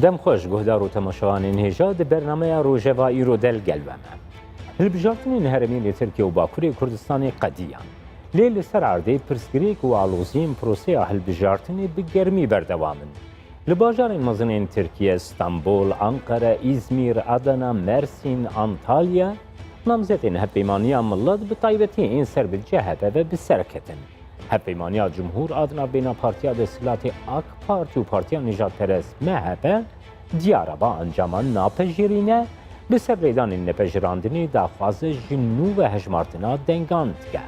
دم خوش گهدار و تماشاوانین هجا د برنامه روژوا ایرو دل گلومه. هلبجارتنین هرمین ترکیه و باکوری کردستان قدیان. لیل سر عرده پرسگریک و علوزیم پروسه هلبجارتنی بگرمی بردوامن. لباجارین مزنین ترکیه، استانبول، انقره، ایزمیر، ادنا، مرسین، انطالیا نامزدین هپیمانیا ملت به طایبتی این سر به جهبه و به سرکتن. هپیمانیا جمهور ادنا بین پارتیا دستیلاتی اک پارتی و پارتیا نجات پرست مهبه دیاره با انجامان ناپجیرینه به سر ریدان نپجراندنی داخواز جنو و هجمارتنا دنگاند که.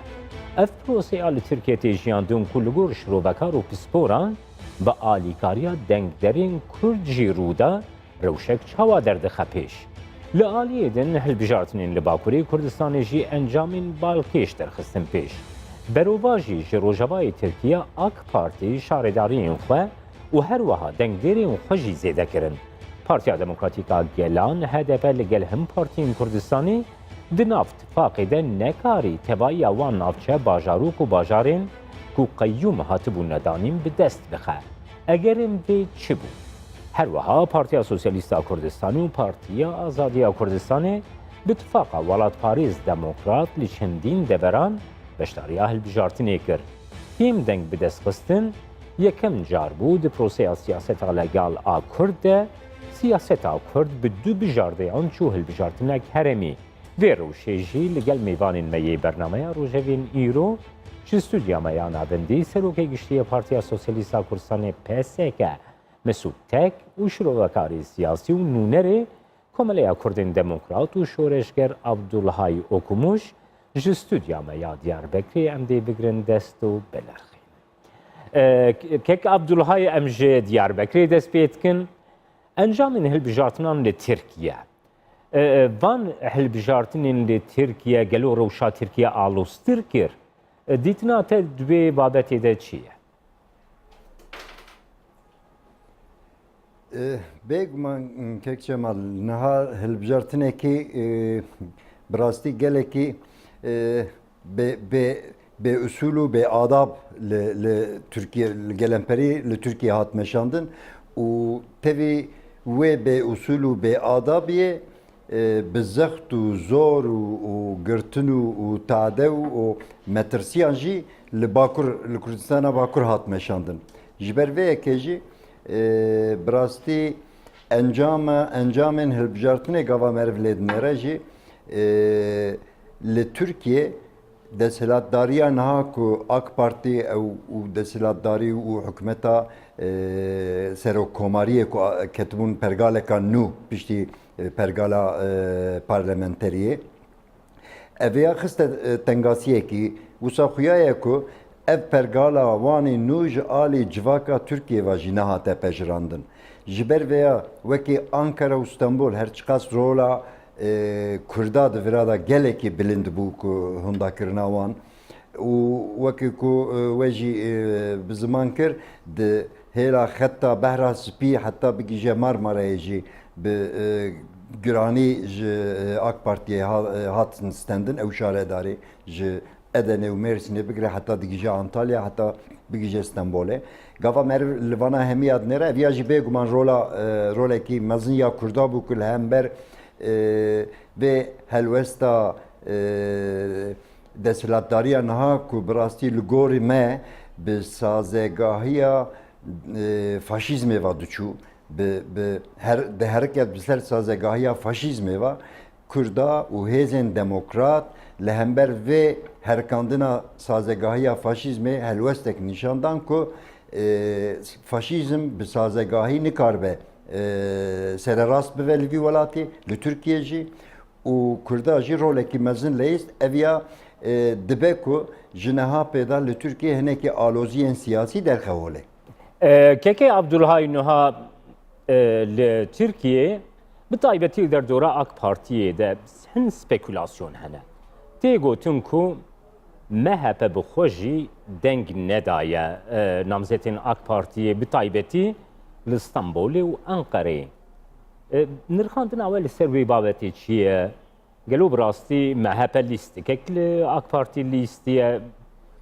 اف پروسی آل ترکیه تیجیان دون کلگور شروع بکار و پسپوران با آلیکاریا دنگدرین کرد جیرودا روشک چاوا درد خپیش. لآلیه دن هلبجارتنین لباکوری کردستان جی انجامین بالکیش درخستن پیش. بروواجی جروجوای ترکیه اک پارتی شارداری خواه و هر وها دنگدرین خوشی زیده کرن. پارتیا دموکراتیکا گلان هدف لگل هم پارتین کردستانی دنافت فاقده نکاری تبایی وان نافچه باجاروک و باجارین کو قیوم هاتبو ندانیم به دست بخواه. اگرم به چی بود؟ هر وها پارتیا سوسیالیستا کردستانی و پارتیا آزادیا کردستانی باتفاق ولات پاریز دموکرات لچندین دوران بشتاریا هلبجارتنی کرد. هیم دنگ به دست خستن یکم جار بود پروسه سیاست لگال آکرد سیاست آکرد به دو بجارده آنچو هلبجارتنک هرمی و روشیجی لگل میوانین میی برنامه روژوین ایرو چه استودیا میان آبندی سروک گشتی پارتیا سوسیالیستا کردستان پسکه مسعود تک و شروعکاری سیاسی و نونره کمالیا کردین دموکرات و شورشگر عبدالهای اوکوموش جه استودیا میان دیاربکری ام دی بگرن دست و بلرخین. که عبدالهای ام جه دیاربکری دست بیت کن انجام هلبجارتنان لترکیه. وان هلبجارتنین لترکیه گلو روشا ترکیه آلوستر کر دیتنا تا دوی بابتی ده چیه؟ بگمان که جمال نهار هلبجارتنه کی براستی گله کی به اصول و به آداب ل ترکیه گلمپری ل ترکیه هات مشاندن و تبی و به اصول و به آدابیه بزخت و زور و گرتن و تعده و مترسیان جی لباکر لکردستان باکر هات مشاندن جبر وی کجی براستی انجام هلبجارتنه گاوا مرولید نراجی لترکیه دستهلاتداریه نها کو اک پارتی او دستهلاتداری و حکومتا سروکوماریه کو کتبون پرگالکا نو پشتی پرگالا پارلمانتریه اویا خست تنگاسیه کی وسا خویایه کو ev pergala wani nuj ali civaka Türkiye ve jinaha te pejrandın. Jiber veya veki Ankara İstanbul her çıkas rola Kurda da virada geleki bilind bu ku hunda kirnawan. U veki ku veji bizaman kir de hela hatta behra spi hatta bigi Marmara'ya ji bi Gürani AK Parti'ye hatsın stendin ev şaredari ji Eden'e و Mersin'e bigre hatta digije Antalya hatta bigije İstanbul'e. Gava mer Livana hemiyat nere viyaji beguman rola ki maznya Kurda bu kul hember ve helvesta deslatdariya naha ku brasti lugori me be sazegahiya faşizme vaduçu be her de hareket bisler sazegahiya faşizme va Kurda u hezen demokrat lehember ve herkandına sazegahiya faşizme helvestek nişandan ku faşizm bi sazegahi nikarbe sererast bi velvi velati li Türkiye'ci u Kurda ji roleki mezin leyist evya dibe ku jinaha peda li Türkiye heneki aloziyen siyasi derxevole. Keke Abdülhay Nuha li Türkiye بطایبەتی دەردۆرە ئاک پارتیێ دە هەن سپێکولاسیۆن هەنە تێگوتن کو مەهەپە بخۆژی دەنگ نەدایە نامزێتین ئاک پارتیێ بطایبەتی لە ئستانبولێ و ئەنقەرێ نرخاندن ئەوە لەسەر وێ بابەتی چییە گەلۆ بڕاستی مەهەپە لیستێکێک لە ئاک پارتی لیستیە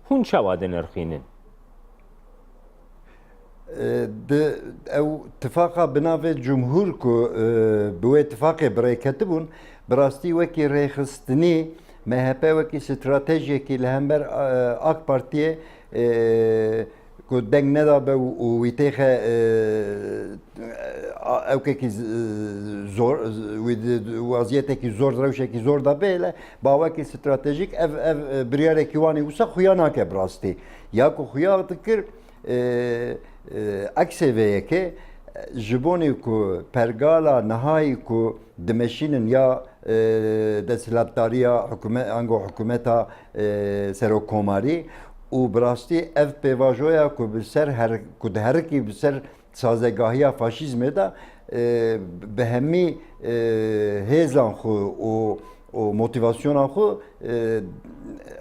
هون چاوا دەنرخینن او اتفاقا بناوی جمهور کو بو اتفاق برای کتبون براستی وکی ریخستنی MHP وکی استراتژی کی لهمبر AK Partiye کو دنگ ندا به و ویتیخ او کی زور وضعیت کی زور روش کی زور دا بیله با وکی استراتژیک ev بريار کیوانی وسا خویا که براستی یا کو خویا دکر اکسیویه که جبونی کو پرگالا نهایی کو دمشینن یا دستلاتاریا حکومت انگو حکومتا سروکوماری و براستی ev پیواژویا کو بسر هر کو هر کی بسر سازگاهی فاشیزم دا به همی هزان خو و موتیواسیون خو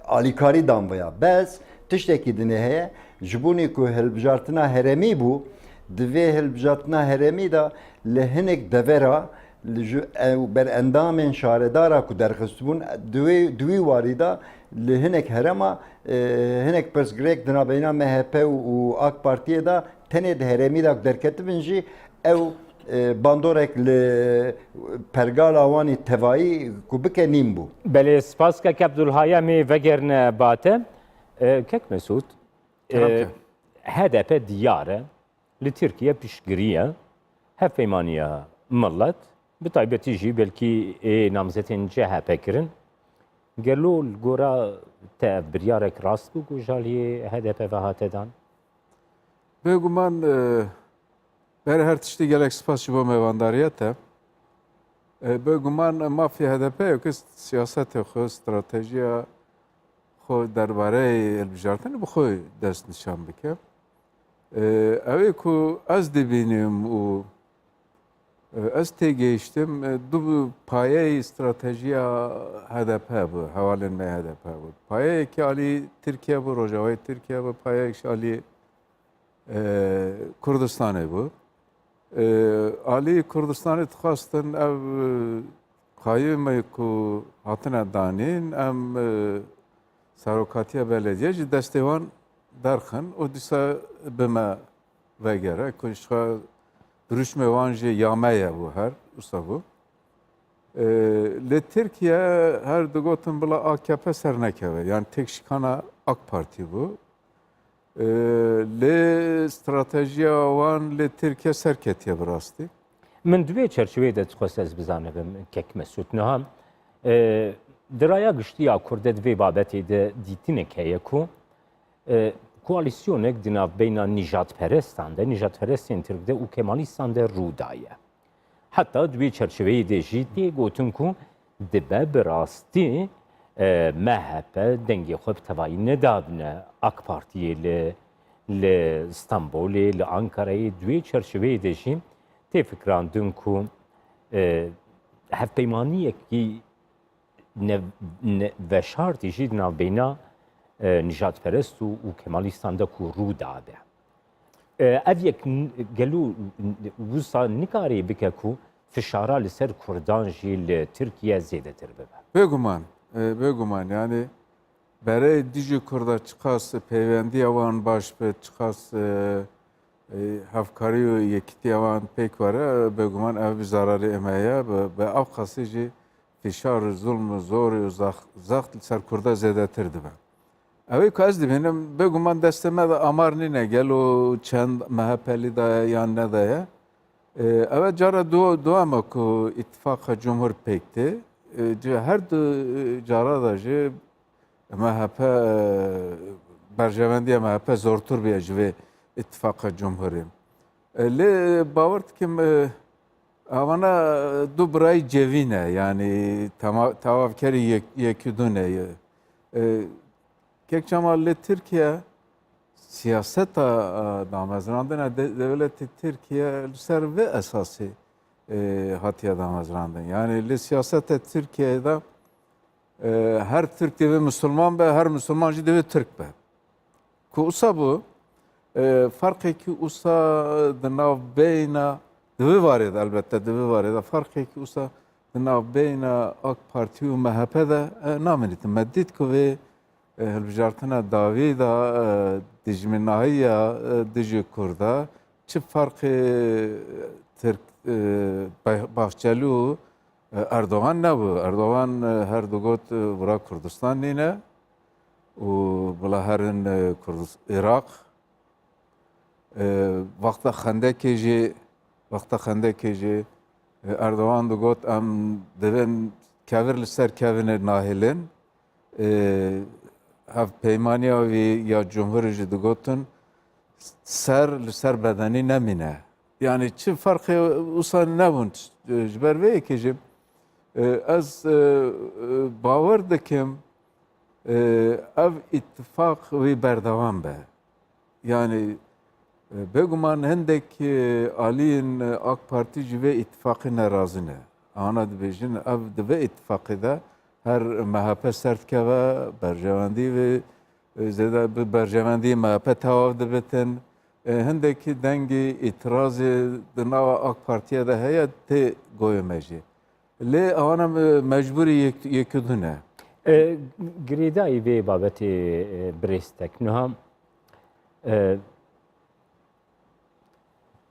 آلیکاری دام ویا بس تشتکی دنیه جبونی کو هلبجارتنا هرمی بو دوی هلبجارتنا هرمی دا لهنک دورا بر اندام شاردارا کو درخستبون دوی واریدا لهنک هرما هنک پرسگریک دنا بینا MHP و AK Partiye da tene de heremi da derketibinci ev bandorek li pergala wani tevai ku bike nimbu. بله سپاس که عبدالحیمی وگرن باته کک مسعود هدف دیاره لترکیه پیشگیریه هفیمانیه ملت به طایبتی جی بلکی نامزتین CHP کرن گلو گورا تبریارک راست بو گوجالی هدف و هاتدان بگو من بر هر تشتی گلک سپاس شبا میوانداریته بگو من مافیا HDP که سیاست خو استراتژی خو درباره البجارتن بخوی دست نشان بکم اوی کو از دبینیم و از تیگیشتم دو پایه استراتژی HDP bu havalin me HDP bu payه ki ali Türkiye bu Rojava Türkiye bu payه ki ali Kürdistan'ı bu Ali Kürdistan'ı tıkastın ev kayyum ku hatına danin em sarokatiye belediyeci destevan derken o disa bime vegere kunşka duruşme vanjı yameye bu her usta bu le Türkiye her dugotum bula AKP sernekeve yani tek şikana AK Parti bu le stratejiya wan le Türkiye serketiye birastî من دوی چرچوی ده تخواست از بزنم کک مسعود نها درaya گشتیا کرده دوی بابتی ده دیتینه که کو koalisyonek dinav beyna nijat perestan de nijat perestên Tirk de û Kemalistan de rûdaye. Heta duê çerçeveyê de jî tê gotin ku dibe bi rastî MHP dengê xwe bi tevahî nedabine AK Partiyê li Stenbolê, li Ankarayê duê çerçeveyê de jî tê fikrandin ku hevpeymaniyekî veşartî jî di navbeyna نجاتپرست و کمالیستان ده کو رو داده. اف یک گلو وسا نکاری بکه کو فشارا لسر کردان جیل ترکیه زیاده تر ببه. بگومان yani برای دیجی کرده çıkas پیوندی آوان باش به çıkas هفکاری و یکیتی آوان پک واره بگومان ev bir zararı emeye به av خاصی فشار ظلم زور و زخت سر کرده زیاده تر دبه. اوی که از دیدم بگو من دستم ده آمار نینه گلو چند MHP'li da yan ne da ya. Evet cara dua ama ku ittifak cumhur pekti. Her cara da je MHP berjevendiye MHP zortur bir ecve ittifak cumhurim. Le bavart kim avana du bray cevine yani tavafkeri yekudune. Kek Cemal'le Türkiye siyaset damezrandına devleti Türkiye ser ve esası hatiye damezrandın. Yani le siyasete Türkiye'de her Türk devi Müslüman be her Müslümancı devi Türk be. Ku usa bu farkı ki usa dınav beyna devi var ya elbette devi var ya farkı ki usa dınav beyna AK Parti ve MHP'de namenitim meddit ku ve هلبجارتنا داوی دا دجمنایی دجی کرده çi farkı Türk Bahçeli û Erdoğan ne bu? Erdoğan her dugot bura Kurdistan nine û bila herin Irak vakta xendekê jî Erdoğan dugot em divin kevir li ser kevine nahêlin hev peymaniya wî ya Cumhurê jî digotin ser li ser bedenî nemîne. Yani çi farkı wisa nebûn ji ber vê yekê jî ez bawer dikim ev ittifaq wî berdewam be. Yani bêguman hindek aliyên AK Parti ji vê ittifaqê nerazî ne. Ana dibêjin ev di vê ittifaqê de her MHP ser dikeve, berjewendî wê zêde bi berjewendî MHP tewav dibitin. Hindekî dengê îtirazê di nava AK Partiya de heye tê goyime jî. Lê awana mecburî yekîdû ne. Girêdayî vê babetê birêstek niha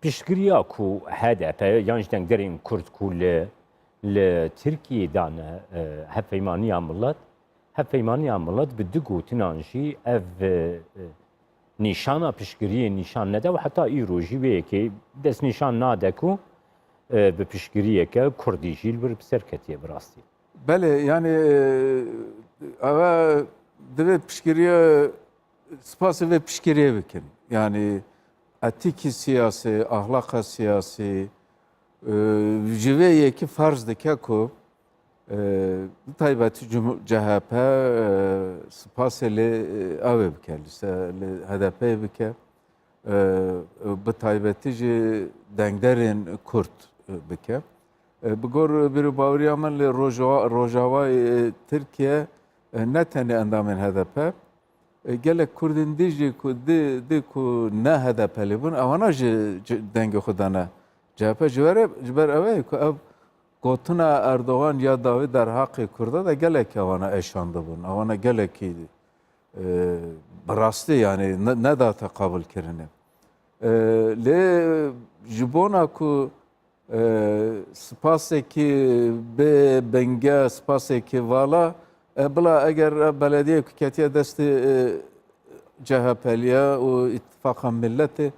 piştgiriya ku HDP yan ji dengderên Kurd ku li Tirkiyê dane hevpeymaniya millet bi du gotinan jî ev nîşana piştgiriyê nîşan nede û heta îro jî vê yekê dest nîşan nade ku bi piştgiriyeke Kurdî jî li bir bi ser ketiye bi rastî. Belê yani ev divê piştgiriya spasê vê piştgiriyê bikin. Yani etikî siyasî, ahlaka siyasî ji vê yekî farz dike ku bi taybetî CHP spasê lê ew ê bike, li HDP'yê bike, bi taybetî jî dengderên Kurd bike. Bi gor birûbaweriya min li Rojavayê Tirkiye ne tenê endamên HDP gelek Kurdên dî jî ku dî ku ne HDP'lî bûn ewana ji dengê xwe dane CHP ji ber ew ku ev gotina Erdoğan ya Davî derhaqê Kurda da gelek ewana eşan dibûn. Ewana gelekî bi rastî yani ne da teqabul kirine. Lê ji bona ku spasekî bê benge spasekî vala bila eger belediye ketiye destê CHP'liye û İttifaqa Milletê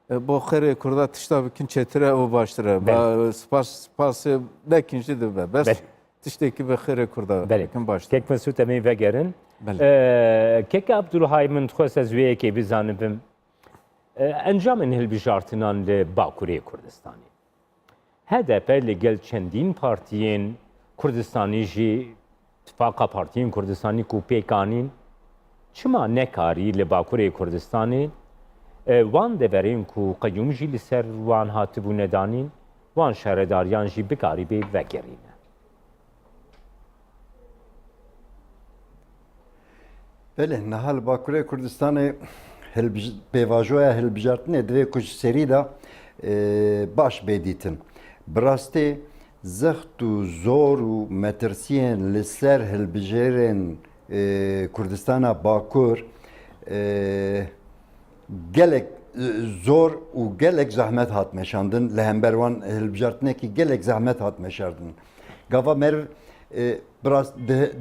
bo xêrê Kurda tişta bikin çêtir û baştir e. Spasê nekin jî dibe. Bes tiştekî bi xêrê Kurda bikin baştir. Kek Mesûd em ê vegerin. Keke Abdulhay min dixwest ez wê yekê bizanibim. Encamên hilbijartinan li Bakurê Kurdistanê. HDP li gel çendîn partiyên Kurdistanî jî İttifaqa Partiyên Kurdistanî ku pêkanîn çima nekarî li Bakurê Kurdistanê wan deverên ku qeyûm jî li ser wan hatibûne danîn wan şaredariyan jî bikarîbê vegerîne. Belê nihal Bakurê Kurdistanê pêvajoya hilbijartinê divê ku ji serî de baş bêdîtin. Bi rastî zext û zor û metirsiyên li ser hilbijarên Kurdistana Bakur gelek zor û gelek zehmet hat meşandin li hember wan hilbijartinekî gelek zehmet hat meşardin. Gava meriv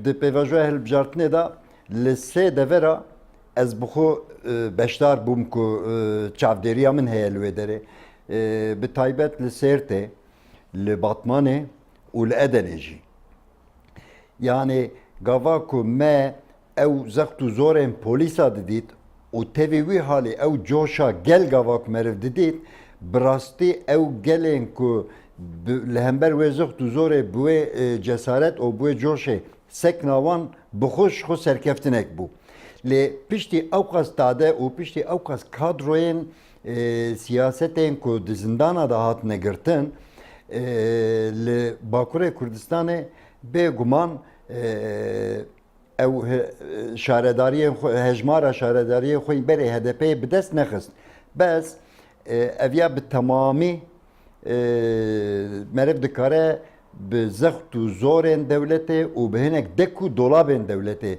di pêvajoya hilbijartinê de li sê devera ez bi xwe beşdar bûm ku çavdêriya min heye li wê derê bi taybet li Sêrtê, li Batmanê û li Edenê jî. Yani gava ku me ew zext û zorên polîsa didît û tevî wî halê ew coşa gel gava ku meriv didît bi rastî ew gelên ku li hember wê zext û zorê bi wê cesaret û bi wê coşê sekna wan bi xwe serkeftinek bû. Lê piştî ew qas tade û piştî ew qas kadroyên siyasetên ku di zindana da hatine girtin li Bakurê Kurdistanê bêguman ew şaredariyên hejmara şaredariyê xwe berê HDP'yê bi dest nexist. Bes ev ya bi temamî meriv dikare bi zext û zorên dewletê û bi hinek dek û dolabên dewletê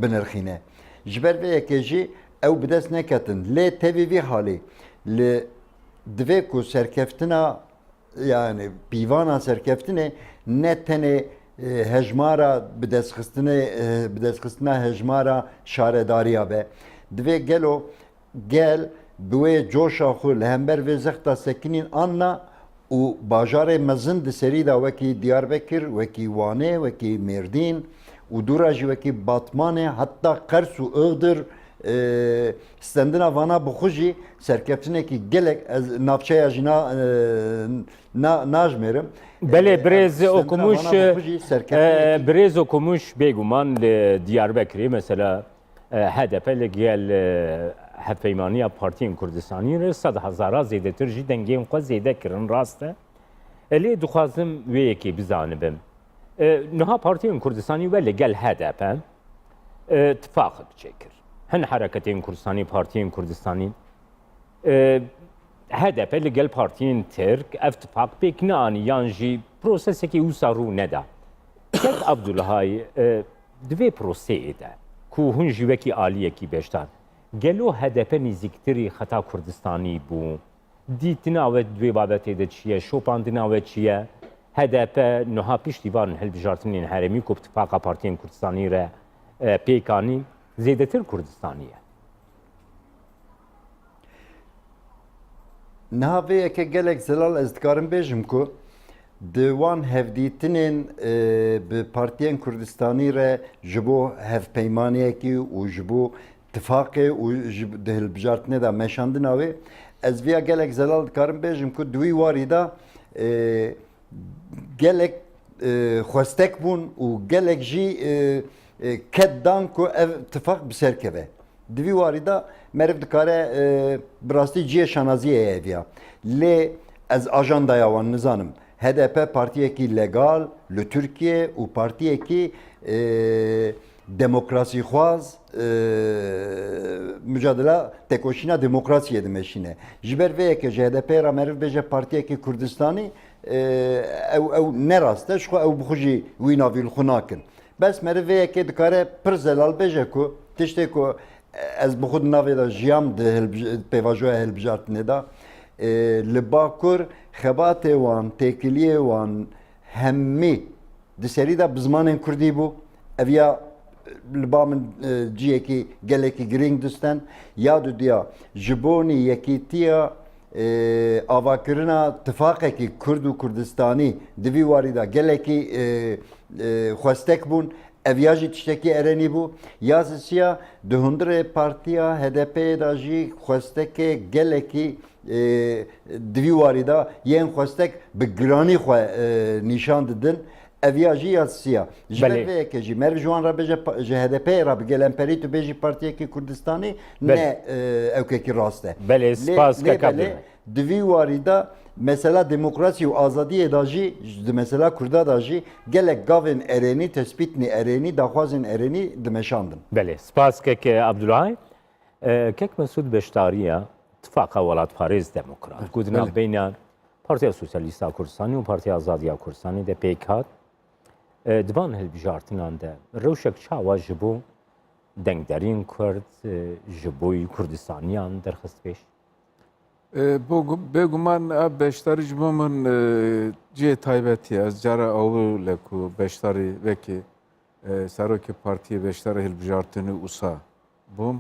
binirxîne. Ji ber vê yekê jî ew bi dest neketin. Lê tevî vî halê li divê ku serkeftina yani pîvana serkeftinê ne tenê hejmara bidestxistina hejmara şaredariya be. Divê gelo gel bi wê coşa xwe li hember vê zexta sekinîn anna û bajarê mezin di serî da wekî Diyarbekir, wekî Wanê, wekî Mêrdîn û dûra jî wekî Batmanê heta Qers û Iğdır stendina vana bixwe jî serkeftinekî gelek ez navçeya jî najmêrim. Belê birêz Stendina okumuş vana bixwe jî serkeftinekî birêz okumuş bêguman li Diyarbekirê mesela HDP li gel hevpeymaniya Partiyên Kurdistanî re 100,000 zêdetir jî dengên xwe zêde kirin rast e. Lê dixwazim wê yekê bizanibim. Niha Partiyên Kurdistanî we li gel HDP ittifaq biçêkir. Hin Hereketên Kurdistanî, Partiyên Kurdistanî HDP li gel partiyên Tirk ev ittifaq pêk neaniyan jî prosesekî wisa rû neda. Tek Abdulhay divê proseyê de ku hûn jî wekî aliyekî beşdar gelo HDP nîzîktirî xeta Kurdistanî bû. Dîtina we divê babetê de çi ye, şopandina we çi ye. HDP niha piştîvan hilbijartinên herêmî ku ittifaqa Partiyên Kurdistanî re pêkanî zêdetir Kurdistanî ye. Niha vê yekê gelek zelal ez dikarim bêjim ku di wan hevdîtinên bi Partiyên Kurdistanî re ji bo hevpeymaniyekî û ji bo ittifaqê û ji di hilbijartinê de meşandina wê ez vêya gelek zelal dikarim bêjim ku di wî warî da gelek xwestek bûn û gelek jî ket dan ku ev ittifaq bi ser keve. Di vî warî da meriv dikare bi rastî ciyê şanaziyê ev ya. Lê ez ajandaya wan nizanim. HDP partiyekî legal li Türkiye û partiyekî demokrasî xwaz mücadela tekoşîna demokrasiyê dimeşîne. Ji ber vê yekê ji HDP ra meriv bêje partiyekî Kurdistanî ew nerast e ji xwe ew bixwe jî wî navî li xwe nakin. Bes meriv vê yekê dikare pir zelal bêje ku tiştê ku ez bi xwe di navê de jiyam di pêvajoya hilbijartinê da li Bakur xebatê wan, têkiliyê wan hemî di serî de bi zimanên Kurdî bû. Ev ya li ba min ciyekî gelekî girîng distin ya diya ji bonî yekîtiya avakirina tifaqekî Kurd û Kurdistanî di vî warî da gelekî xwestek bûn. Ev ya jî tiştekî erenî bû ya zisiya di hundirê partiya HDP'ye da jî xwestekê gelekî di vî warî da yên xwestek bi giranî xwe nîşan didin. Ev ya jî ya zisiya. Ji ber vê yekê jî meriv ji wan re bêje ji HDP'ye ra bi gelemperî tu bêjî partiyekî Kurdistanî ne ewkekî rast e. Belê spas Belê di vî warî da mesela demokrasî û azadiyê da jî di mesela Kurda da jî gelek gavên erênî tespîtnê erênî daxwazên erênî dimeşandin. Belê spas kek Abdulhay kek Mesud beşdariya ittifaqa welatparêz demokrat ku di nav beyna Partiya Sosyalîsta Kurdistanî û Partiya Azadiya Kurdistanî de pêk hat di van hilbijartinan de rewşek çawa ji bo dengderîn Kurd ji bo Kurdistaniyan derxist pêş. بێگومان ئە بەشداری ji bo min ciyê taybetî ez cara ew le ku beşdarî vekî serokê partiyê beşdara hilbijartinê wisa bûm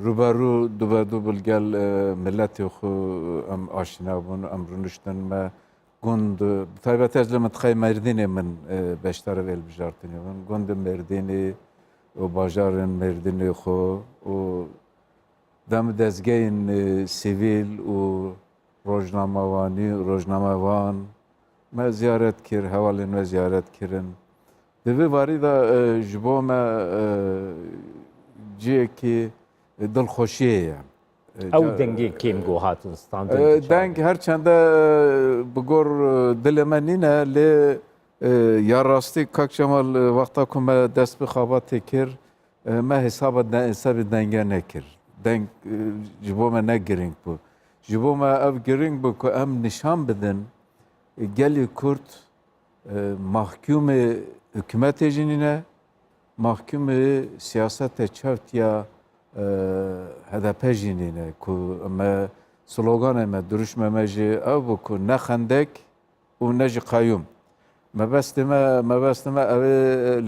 rûberû dubedû bil gel milletê xwe em aşîna bûn em rûniştin me gund taybetî ez li mintixeyê Mêrdînê min beşdara vê hilbijartinê bûn gundê Mêrdînê û bajarên Mêrdînê xwe û dem dezgehên sivîl û rojnamewanî rojnamevan me ziyaret kir hevalên me ziyaret kirin. Di vê warî da ji bo me ciyekî dilxweşiyê ye. Ew dengê kêm got hatin standin. Deng her çende bi gor dilê me nîne lê ya rastî Kak Cemal wexta ku me dest bi xabatê kir me hesabê denge nekir. Deng ji bo me ne giring bû. Ji bo me ev giring bû ku em nîşan bidin gelê Kurd mahkûmê hikûmetê jî nîne, mahkûmê siyasetê çewt ya HDP jî nîne ku me sloganê me, duruşme me jî ev bû ku ne xendek û ne jî qayyum. Mebestê me ev ê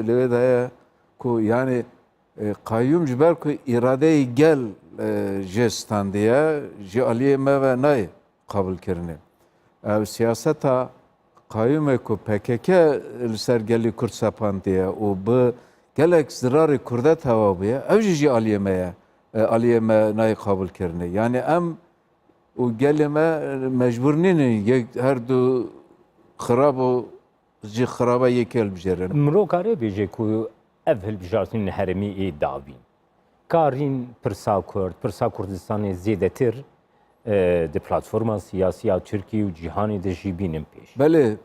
li wê de heye ku yani qayyum ji ber ku îradeyê gel jê standiye ji aliyê me ve nayê qabilkirinê. Ev siyaseta qayyumê ku PKK li ser gelî Kurd sepandiye û bi gelek zirarê Kurda teva bûye, ev jî ji aliyê me ye. Aliyê me nayê qabilkirinê. Yani em û gelê me mecbûr nînin yek her du xirab û ji xiraba yekê hilbijêrin. مرۆکارێ bêje ku ev hilbijartinên herêmî ê davîn. Karîn pirsa Kurd, pirsa Kurdistanê zêdetir di platforma siyasiya Tirkiye û cîhanê de jî bînin pêş.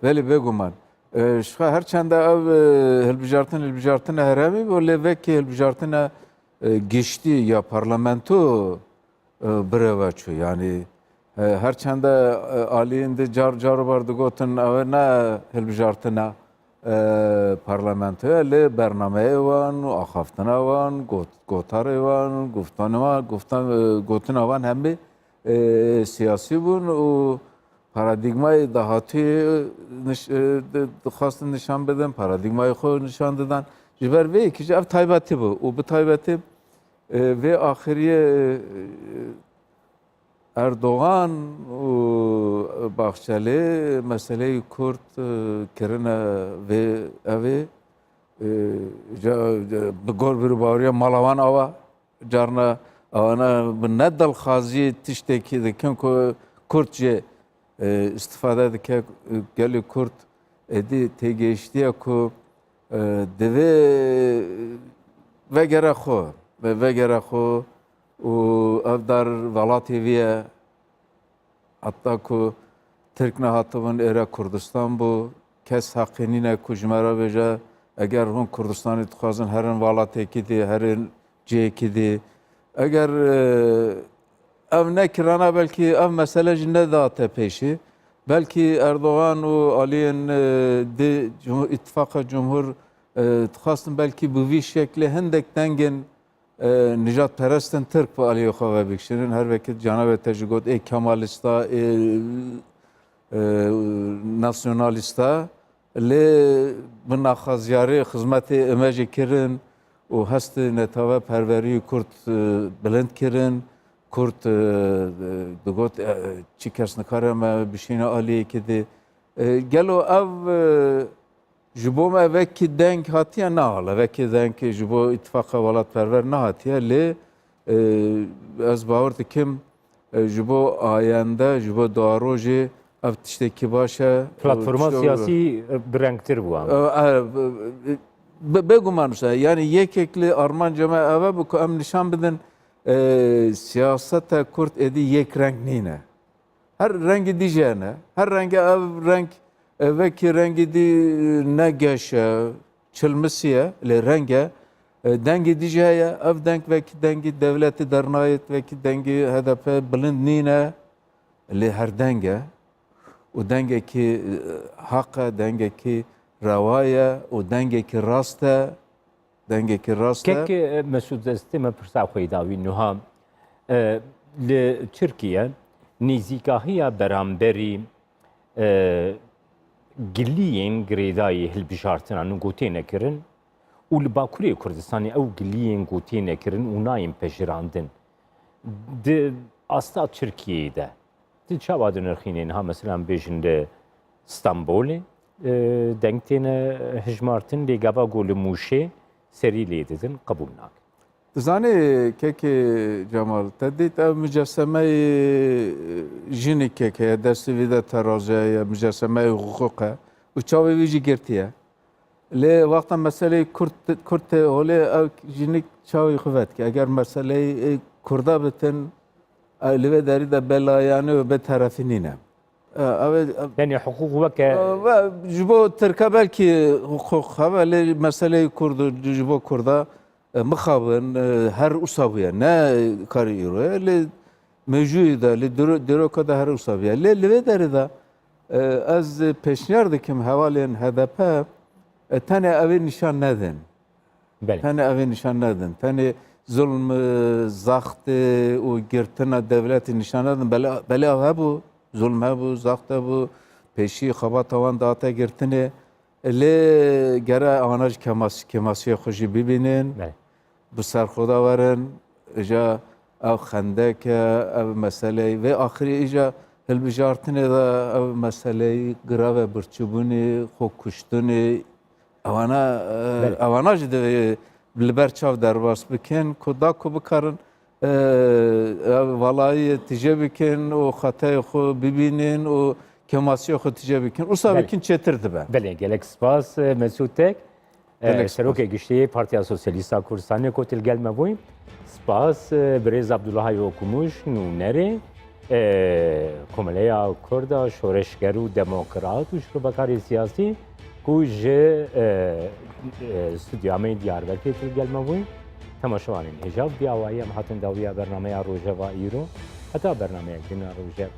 Belê, bêguman. Şixa her çanda ev hilbijartina herêmî bû lê vekî hilbijartina giştî ya parlamento birêve çû. Yani her çanda aliyên de car digotin ew ne hilbijartina parlamentoya lê bernameyê wan û axaftina wan, gotarê wan, gotina wan hemî siyasî bûn û paradigmayê dahatiyê dixwastin nişan bidin, paradigmayê xwe nişan didan. Ji ber vê yekî jî ev taybetî bû û bi taybetî vê axiriye Erdoğan û Baxçelê meseleyê Kurd kirine vê evê bi gor birûbaweriya mala wan awa carna ewana bi nedilxwaziyê tiştekî dikin ku Kurd jê istifade dike gelê Kurd êdî têgehiştiye ku divê vegere xwe û ev dar welatê vê ye heta ku Tirk nehatibin êre Kurdistan bû kes heqê nîne ku ji me re bêje eger hûn Kurdistanê dixwazin herin welatêkî dê herin cihêkî dê eger ev nekirane belkî ev mesele jî nedate pêşî belkî Erdoğan û aliyên dê îttifaka Cumhur dixwastin belkî bi vî şeklê hindek dengên nijadperestin Tirk bi aliyê xwe vebikşînin her vekî canabe te jî got ê kemalîsta ê nasyonalîsta lê bi naxwaziyarê xizmetê me jî kirin û hestê netewperwerî Kurd bilind kirin. Kurd digot çi kes nikare me bişîne aliyekê dê. Gelo ev ji bo me vekî deng hatiye nehala. Vekî deng ji bo îttifaka welatperwer nehatiye lê ez bawer dikim ji bo ayende, ji bo darojê ev tiştekî baş e. Platforma siyasî birengtir bû. Bêguman yani yekekli armanca me ev bû ku em nişan bidin siyaseta Kurd êdî yek reng nîne. Her rengî dijene, her renge ev reng vekî rengî dî ne geşe, çilmisiye lê renge dengê dijî heye, ev deng vekî dengî devletê dernayet, vekî dengî HDP bilind nîne lê her denge û dengekî haq e, dengekî rewa ye û dengekî rast e. Kek Mesûd Destê me pirsa xwe dawî niha li Tirkiye nêzîkahiya beramberî giliyên girêdayê hilbijartina nû gotê nekirin û li Bakurê Kurdistanê ew giliyên gotê nekirin û nayên pejirandin. Di asta Tirkiyeyê de di çawa dinirxînên ha mesela bêjin li Stenbolê deng têne hijmartin lê gava got li Mûşê serî lê didin qebûl nake. Dizanê kekê Cemal te dît ev mücesemeyê jinekek heye destê vê de teraziye ye mücesemeyê hukuk e û çavê wî jî girtiye. Lê wexta meseleyê Kurd tê holê ev jinik çavê xwe vedike. Eger meseleyê Kurda bitin li vê derî de belayanê û bê terefî nîne. Yani hukuk veke ji bo Tirka belkî hukuk heve lê meseleyê Kurd ji bo Kurda mixabin her usaviye ne karî îroye lê mevcûyê de lê dîroka de her usaviye lê li vê derê de ez pêşniyar dikim hevalên HDP tenê evê nîşan nedin. Tenê evê nîşan nedin. Tenê zulm zaxt û girtina devletê nişan nedin belê ev hebû zulm hebû zaxt hebû pêşî xebata wan date girtinê lê gere ana ji kemasiyê xwe jî bibînin بله bi serxweda werin îja ev xendeke ev meseleyê vê axirî îja hilbijartinê de ev meseleyê girave birçîbûnê xwe kuştinê ewana jî divê li ber çav derbas bikin ku da ku bikarin valayê tije bikin û xetayê xwe bibînin û kemasiyê xwe tije bikin wisa Bele. bikin çêtir dibe. بله gelek spas Mesut Tek Gelek Serokê Giştî Partiya Sosyalîsta Kurdistanê kotil gelme bûyî spas Birêz Abdullah Okumuş nûnerê Komeleya Kurda şoreşger û demokrat û şrobekarê siyasî ku ji stûdyamê Diyarbekirê til gelme bûyî temaşevanên hêja bi awayî em hatin dawiya bernameya Rojeva îro heta bernameyek dîna Rojev